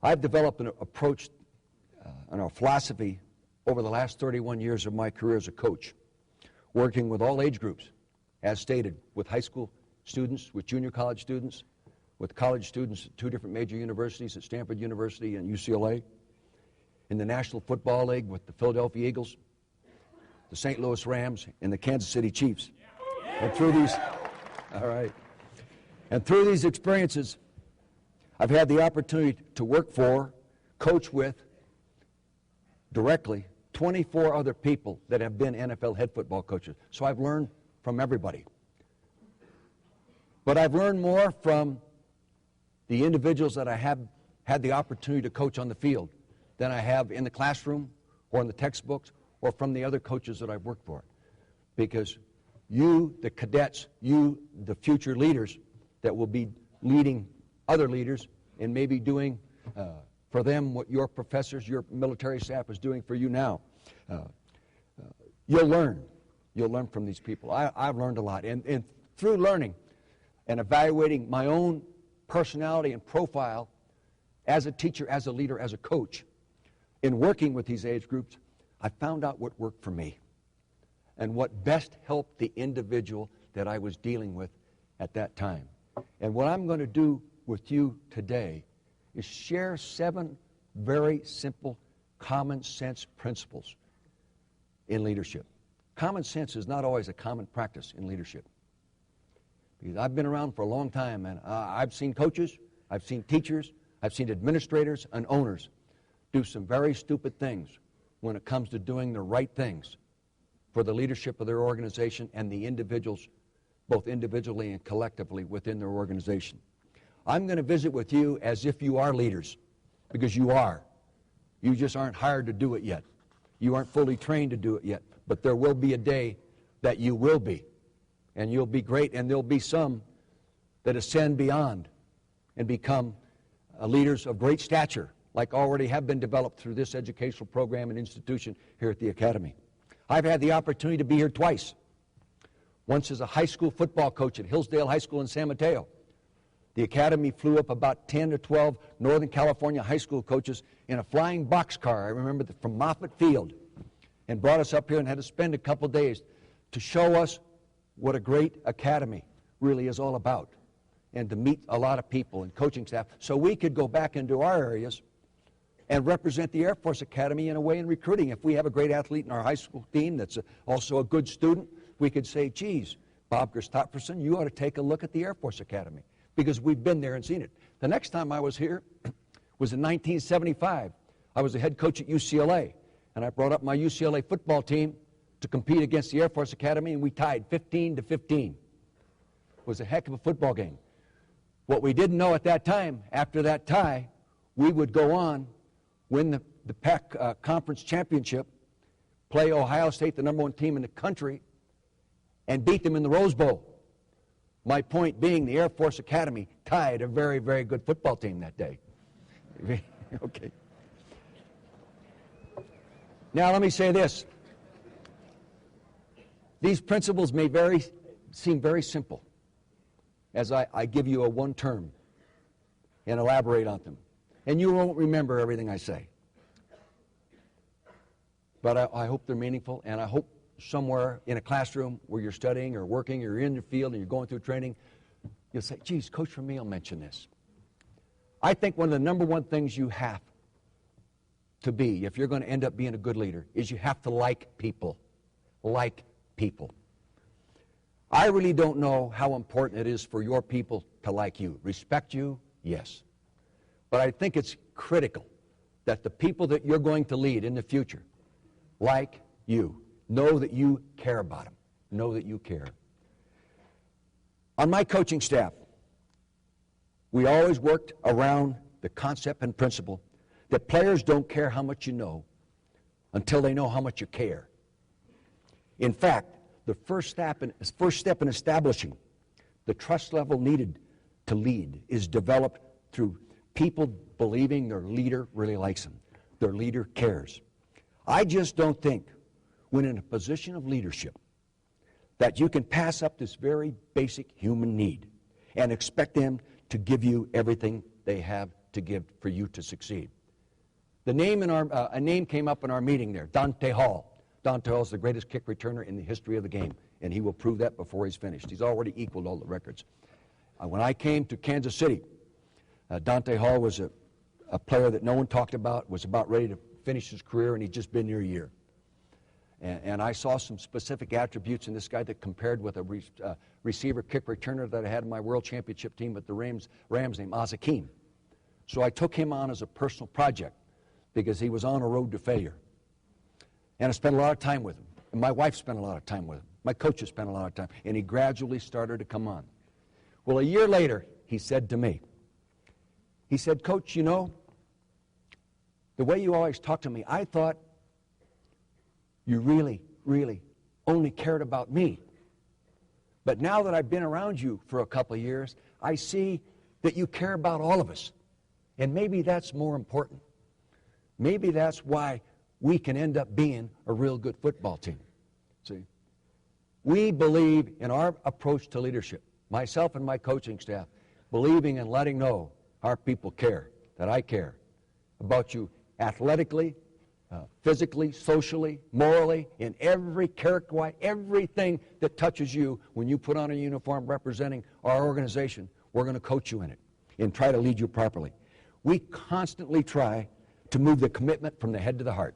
I've developed an approach and a philosophy over the last 31 years of my career as a coach, working with all age groups, as stated, with high school students, with junior college students, with college students at two different major universities, at Stanford University and UCLA, in the National Football League with the Philadelphia Eagles, the St. Louis Rams, and the Kansas City Chiefs. And through these experiences, I've had the opportunity to work for, coach with, directly, 24 other people that have been NFL head football coaches. So I've learned from everybody. But I've learned more from the individuals that I have had the opportunity to coach on the field than I have in the classroom or in the textbooks or from the other coaches that I've worked for. Because you, the cadets, you, the future leaders that will be leading other leaders and maybe doing for them what your professors, your military staff is doing for you now. You'll learn. You'll learn from these people. I've learned a lot. And through learning and evaluating my own personality and profile as a teacher, as a leader, as a coach, in working with these age groups, I found out what worked for me and what best helped the individual that I was dealing with at that time. And what I'm going to do with you today is share 7 very simple common sense principles in leadership. Common sense is not always a common practice in leadership. Because I've been around for a long time, and I've seen coaches, I've seen teachers, I've seen administrators and owners do some very stupid things when it comes to doing the right things for the leadership of their organization and the individuals, both individually and collectively within their organization. I'm going to visit with you as if you are leaders, because you are. You just aren't hired to do it yet. You aren't fully trained to do it yet. But there will be a day that you will be. And you'll be great, and there'll be some that ascend beyond and become leaders of great stature, like already have been developed through this educational program and institution here at the Academy. I've had the opportunity to be here twice. Once as a high school football coach at Hillsdale High School in San Mateo. The Academy flew up about 10 to 12 Northern California high school coaches in a flying boxcar, I remember, from Moffett Field, and brought us up here and had to spend a couple days to show us what a great academy really is all about, and to meet a lot of people and coaching staff so we could go back into our areas and represent the Air Force Academy in a way in recruiting. If we have a great athlete in our high school team that's also a good student, we could say, geez, Bob Christopherson, you ought to take a look at the Air Force Academy, because we've been there and seen it. The next time I was here was in 1975. I was the head coach at UCLA, and I brought up my UCLA football team to compete against the Air Force Academy, and we tied 15-15. It was a heck of a football game. What we didn't know at that time, after that tie, we would go on, win the PAC Conference Championship, play Ohio State, the #1 team in the country, and beat them in the Rose Bowl. My point being, the Air Force Academy tied a very, very good football team that day. Okay. Now let me say this. These principles may seem very simple as I give you a one term and elaborate on them. And you won't remember everything I say. But I hope they're meaningful, and I hope somewhere in a classroom where you're studying or working or you're in the field and you're going through training, you'll say, geez, Coach Vermeil mentioned this. I think one of the #1 things you have to be, if you're going to end up being a good leader, is you have to like people. Like people. I really don't know how important it is for your people to like you. Respect you, yes. But I think it's critical that the people that you're going to lead in the future like you. Know that you care about them. Know that you care. On my coaching staff, we always worked around the concept and principle that players don't care how much you know until they know how much you care. In fact, the first step in establishing the trust level needed to lead is developed through people believing their leader really likes them. Their leader cares. I just don't think when in a position of leadership that you can pass up this very basic human need and expect them to give you everything they have to give for you to succeed. A name came up in our meeting there, Dante Hall. Dante Hall is the greatest kick returner in the history of the game, and he will prove that before he's finished. He's already equaled all the records. When I came to Kansas City, Dante Hall was a player that no one talked about, was about ready to finish his career, and he'd just been here a year. And I saw some specific attributes in this guy that compared with a receiver kick returner that I had in my world championship team with the Rams named Azakim. So I took him on as a personal project because he was on a road to failure. And I spent a lot of time with him. And my wife spent a lot of time with him. My coaches spent a lot of time. And he gradually started to come on. Well, a year later, he said to me, he said, Coach, you know, the way you always talk to me, I thought you really, really only cared about me. But now that I've been around you for a couple of years, I see that you care about all of us. And maybe that's more important. Maybe that's why we can end up being a real good football team. See? We believe in our approach to leadership, myself and my coaching staff, believing and letting know our people care, that I care about you athletically, physically, socially, morally, in every character, everything that touches you when you put on a uniform representing our organization, we're going to coach you in it and try to lead you properly. We constantly try to move the commitment from the head to the heart.